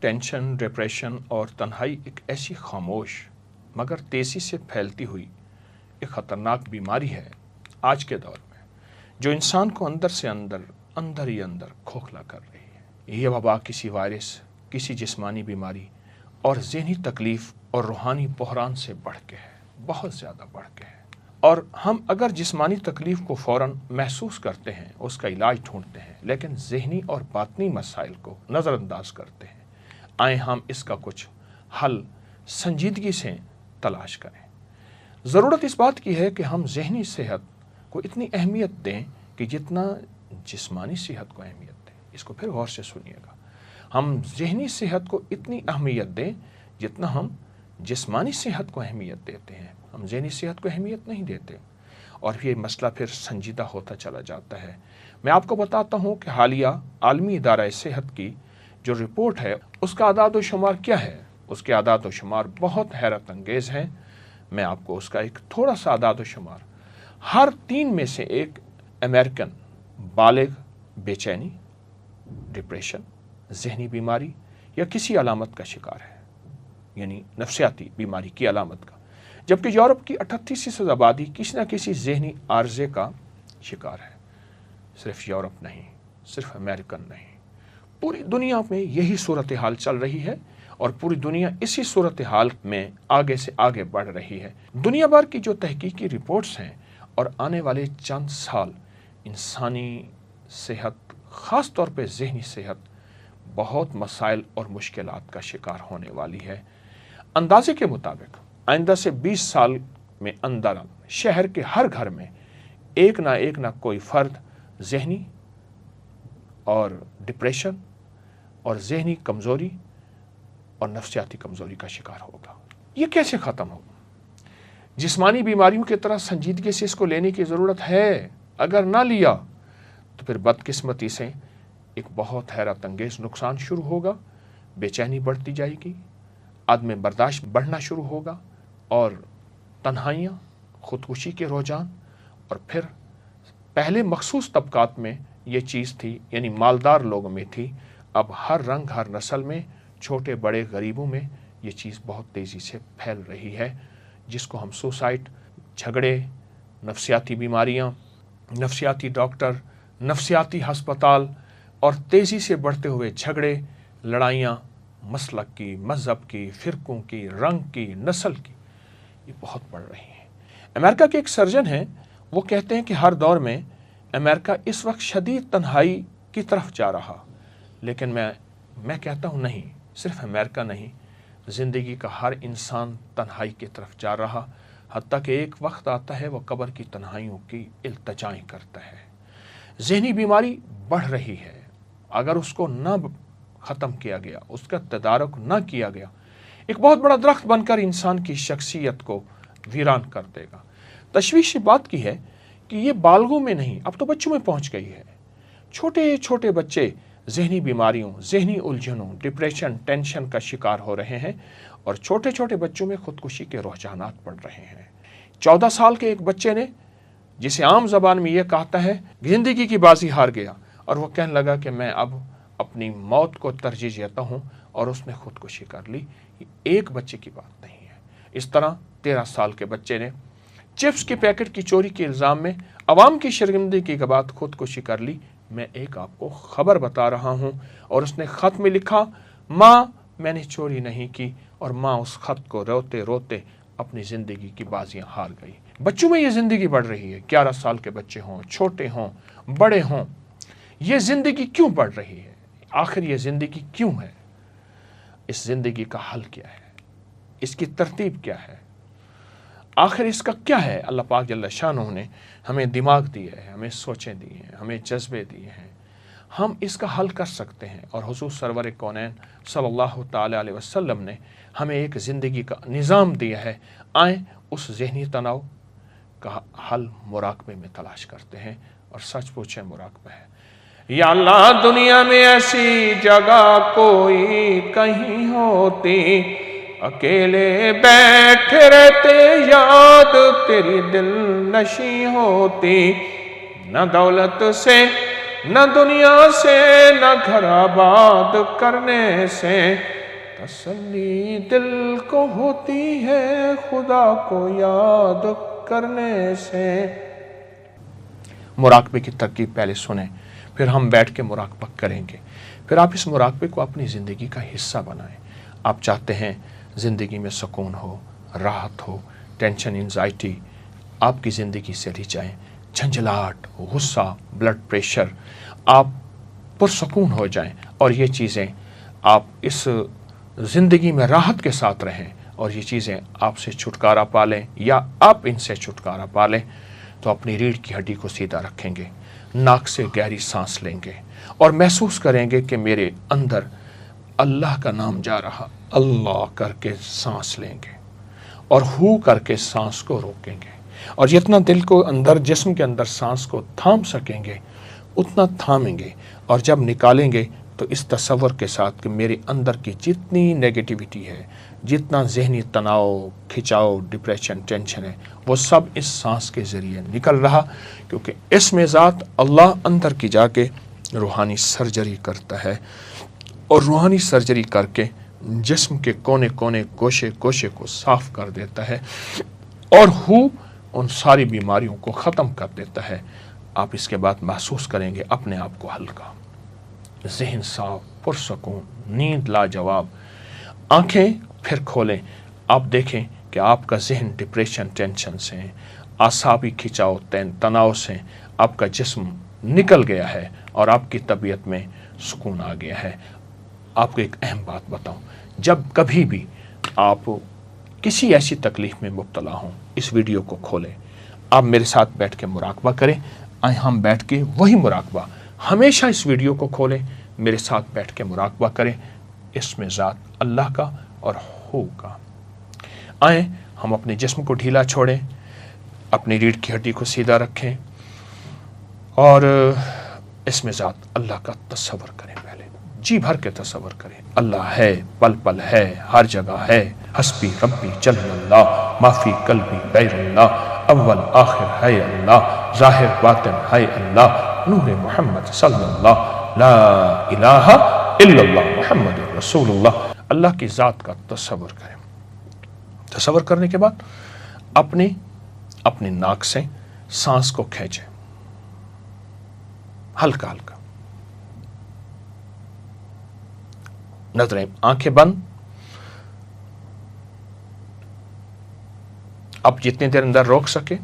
Tension, depression اور تنہائی ایک ایسی خاموش مگر تیزی سے پھیلتی ہوئی ایک خطرناک بیماری ہے آج کے دور میں، جو انسان کو اندر سے اندر ہی کھوکھلا کر رہی ہے۔ یہ وبا کسی وائرس، کسی جسمانی بیماری اور ذہنی تکلیف اور روحانی بحران سے بڑھ کے ہے، بہت زیادہ بڑھ کے ہے۔ اور ہم اگر جسمانی تکلیف کو فوراً محسوس کرتے ہیں، اس کا علاج ڈھونڈتے ہیں، لیکن ذہنی اور باطنی مسائل کو نظر انداز کرتے ہیں۔ آئیں ہم اس کا کچھ حل سنجیدگی سے تلاش کریں۔ ضرورت اس بات کی ہے کہ ہم ذہنی صحت کو اتنی اہمیت دیں کہ جتنا جسمانی صحت کو اہمیت دیں۔ اس کو پھر غور سے سنیے گا۔ ہم ذہنی صحت کو اتنی اہمیت دیں جتنا ہم جسمانی صحت کو اہمیت دیتے ہیں۔ ہم ذہنی صحت کو اہمیت نہیں دیتے اور یہ مسئلہ پھر سنجیدہ ہوتا چلا جاتا ہے۔ میں آپ کو بتاتا ہوں کہ حالیہ عالمی ادارہ صحت کی جو رپورٹ ہے، اس کا اعداد و شمار کیا ہے۔ اس کے اعداد و شمار بہت حیرت انگیز ہیں۔ میں آپ کو اس کا ایک تھوڑا سا اعداد و شمار، ہر 3 میں سے 1 امریکن بالغ بے چینی، ڈپریشن، ذہنی بیماری یا کسی علامت کا شکار ہے، یعنی نفسیاتی بیماری کی علامت کا، جبکہ یورپ کی 38% آبادی کسی نہ کسی ذہنی عارضے کا شکار ہے۔ صرف یورپ نہیں، صرف امریکن نہیں، پوری دنیا میں یہی صورتحال چل رہی ہے اور پوری دنیا اسی صورتحال میں آگے سے آگے بڑھ رہی ہے۔ دنیا بھر کی جو تحقیقی رپورٹس ہیں اور آنے والے چند سال انسانی صحت، خاص طور پہ ذہنی صحت، بہت مسائل اور مشکلات کا شکار ہونے والی ہے۔ اندازے کے مطابق آئندہ سے 20 سال میں اندر شہر کے ہر گھر میں ایک نہ کوئی فرد ذہنی اور ڈپریشن اور ذہنی کمزوری اور نفسیاتی کمزوری کا شکار ہوگا۔ یہ کیسے ختم ہوگا؟ جسمانی بیماریوں کی طرح سنجیدگی سے اس کو لینے کی ضرورت ہے۔ اگر نہ لیا تو پھر بدقسمتی سے ایک بہت حیرت انگیز نقصان شروع ہوگا۔ بے چینی بڑھتی جائے گی، عدم برداشت بڑھنا شروع ہوگا اور تنہائیاں، خودکشی کے رجحان، اور پھر پہلے مخصوص طبقات میں یہ چیز تھی، یعنی مالدار لوگوں میں تھی، اب ہر رنگ ہر نسل میں، چھوٹے بڑے غریبوں میں یہ چیز بہت تیزی سے پھیل رہی ہے، جس کو ہم سوسائڈ، جھگڑے، نفسیاتی بیماریاں، نفسیاتی ڈاکٹر، نفسیاتی ہسپتال اور تیزی سے بڑھتے ہوئے جھگڑے، لڑائیاں مسلک کی، مذہب کی، فرقوں کی، رنگ کی، نسل کی، یہ بہت بڑھ رہی ہیں۔ امریکہ کے ایک سرجن ہیں، وہ کہتے ہیں کہ ہر دور میں امریکہ اس وقت شدید تنہائی کی طرف جا رہا، لیکن میں کہتا ہوں نہیں، صرف امریکہ نہیں، زندگی کا ہر انسان تنہائی کی طرف جا رہا، حتیٰ کہ ایک وقت آتا ہے وہ قبر کی تنہائیوں کی التجائیں کرتا ہے۔ ذہنی بیماری بڑھ رہی ہے، اگر اس کو نہ ختم کیا گیا، اس کا تدارک نہ کیا گیا، ایک بہت بڑا درخت بن کر انسان کی شخصیت کو ویران کر دے گا۔ تشویش بات کی ہے کہ یہ بالغوں میں نہیں، اب تو بچوں میں پہنچ گئی ہے۔ چھوٹے چھوٹے بچے ذہنی بیماریوں، ذہنی الجھنوں، ڈپریشن، ٹینشن کا شکار ہو رہے ہیں اور چھوٹے چھوٹے بچوں میں خودکشی کے رجحانات بڑھ رہے ہیں۔ 14 سال کے ایک بچے نے، جسے عام زبان میں یہ کہتا ہے زندگی کی بازی ہار گیا، اور وہ کہنے لگا کہ میں اب اپنی موت کو ترجیح دیتا ہوں، اور اس نے خودکشی کر لی۔ یہ ایک بچے کی بات نہیں ہے۔ اس طرح 13 سال کے بچے نے چپس کے پیکٹ کی چوری کے الزام میں عوام کی شرمندگی کے بعد خودکشی کر لی۔ میں ایک آپ کو خبر بتا رہا ہوں، اور اس نے خط میں لکھا، ماں میں نے چوری نہیں کی، اور ماں اس خط کو روتے روتے اپنی زندگی کی بازیاں ہار گئی۔ بچوں میں یہ زندگی بڑھ رہی ہے، 11 سال کے بچے ہوں، چھوٹے ہوں، بڑے ہوں، یہ زندگی کیوں بڑھ رہی ہے؟ آخر یہ زندگی کیوں ہے؟ اس زندگی کا حل کیا ہے؟ اس کی ترتیب کیا ہے؟ آخر اس کا کیا ہے؟ اللہ پاک جل شانہ نے ہمیں دماغ دیے ہیں، ہمیں سوچیں دی ہیں، ہمیں جذبے دیے ہیں، ہم اس کا حل کر سکتے ہیں، اور حضور سرور کونین صلی اللہ تعالیٰ علیہ وسلم نے ہمیں ایک زندگی کا نظام دیا ہے۔ آئیں اس ذہنی تناؤ کا حل مراقبے میں تلاش کرتے ہیں، اور سچ پوچھیں مراقبہ ہے۔ یا اللہ، دنیا میں ایسی جگہ کوئی کہیں ہوتی، اکیلے بیٹھے رہتے یاد تیری دل نشیں ہوتی، نہ دولت سے نہ دنیا سے نہ گھر آباد کرنے سے، تسلی دل کو ہوتی ہے خدا کو یاد کرنے سے۔ مراقبے کی ترکیب پہلے سنیں، پھر ہم بیٹھ کے مراقبہ کریں گے، پھر آپ اس مراقبے کو اپنی زندگی کا حصہ بنائیں۔ آپ چاہتے ہیں زندگی میں سکون ہو، راحت ہو، ٹینشن انزائٹی آپ کی زندگی سے ہٹ جائیں، جھنجھلاہٹ، غصہ، بلڈ پریشر، آپ پرسکون ہو جائیں، اور یہ چیزیں آپ اس زندگی میں راحت کے ساتھ رہیں، اور یہ چیزیں آپ سے چھٹکارا پا لیں یا آپ ان سے چھٹکارا پا لیں، تو اپنی ریڑھ کی ہڈی کو سیدھا رکھیں گے، ناک سے گہری سانس لیں گے اور محسوس کریں گے کہ میرے اندر اللہ کا نام جا رہا، اللہ کر کے سانس لیں گے اور ہو کر کے سانس کو روکیں گے، اور جتنا دل کو اندر، جسم کے اندر سانس کو تھام سکیں گے اتنا تھامیں گے، اور جب نکالیں گے تو اس تصور کے ساتھ کہ میرے اندر کی جتنی نیگیٹیوٹی ہے، جتنا ذہنی تناؤ، کھچاؤ، ڈپریشن، ٹینشن ہے، وہ سب اس سانس کے ذریعے نکل رہا، کیونکہ اس میں ذات اللہ اندر کی جا کے روحانی سرجری کرتا ہے، اور روحانی سرجری کر کے جسم کے کونے کونے، گوشے گوشے کو صاف کر دیتا ہے، اور ہو ان ساری بیماریوں کو ختم کر دیتا ہے۔ آپ اس کے بعد محسوس کریں گے اپنے آپ کو ہلکا، ذہن صاف، پرسکون، نیند لاجواب۔ آنکھیں پھر کھولیں، آپ دیکھیں کہ آپ کا ذہن ڈپریشن، ٹینشن سے، اعصابی کھچاؤ، تناؤ سے آپ کا جسم نکل گیا ہے، اور آپ کی طبیعت میں سکون آ گیا ہے۔ آپ کو ایک اہم بات بتاؤں، جب کبھی بھی آپ کسی ایسی تکلیف میں مبتلا ہوں، اس ویڈیو کو کھولیں، آپ میرے ساتھ بیٹھ کے مراقبہ کریں، ہم بیٹھ کے وہی مراقبہ، ہمیشہ اس ویڈیو کو کھولیں، میرے ساتھ بیٹھ کے مراقبہ کریں، اس میں ذات اللہ کا اور ہو کا۔ آئیں ہم اپنے جسم کو ڈھیلا چھوڑیں، اپنی ریڑھ کی ہڈی کو سیدھا رکھیں، اور اس میں ذات اللہ کا تصور کریں، پہلے جی بھر کے تصور کریں۔ اللہ ہے، پل پل ہے، ہر جگہ ہے، حسبی ربی جل اللہ، ما فی قلبی غیر اللہ، اول آخر ہے اللہ، ظاہر باطن ہے اللہ، نور محمد صلی اللہ، لا الہ الا اللہ محمد رسول اللہ۔ اللہ کی ذات کا تصور کریں۔ تصور کرنے کے بعد اپنے ناک سے سانس کو کھینچیں، ہلکا ہلکا، نظریں، آنکھیں بند۔ اب جتنی دیر اندر روک سکے،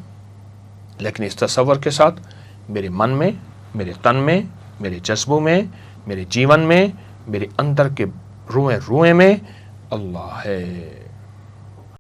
لیکن اس تصور کے ساتھ میرے من میں، میرے تن میں، میرے جذبوں میں، میرے جیون میں، میرے اندر کے روئیں روئیں میں اللہ ہے۔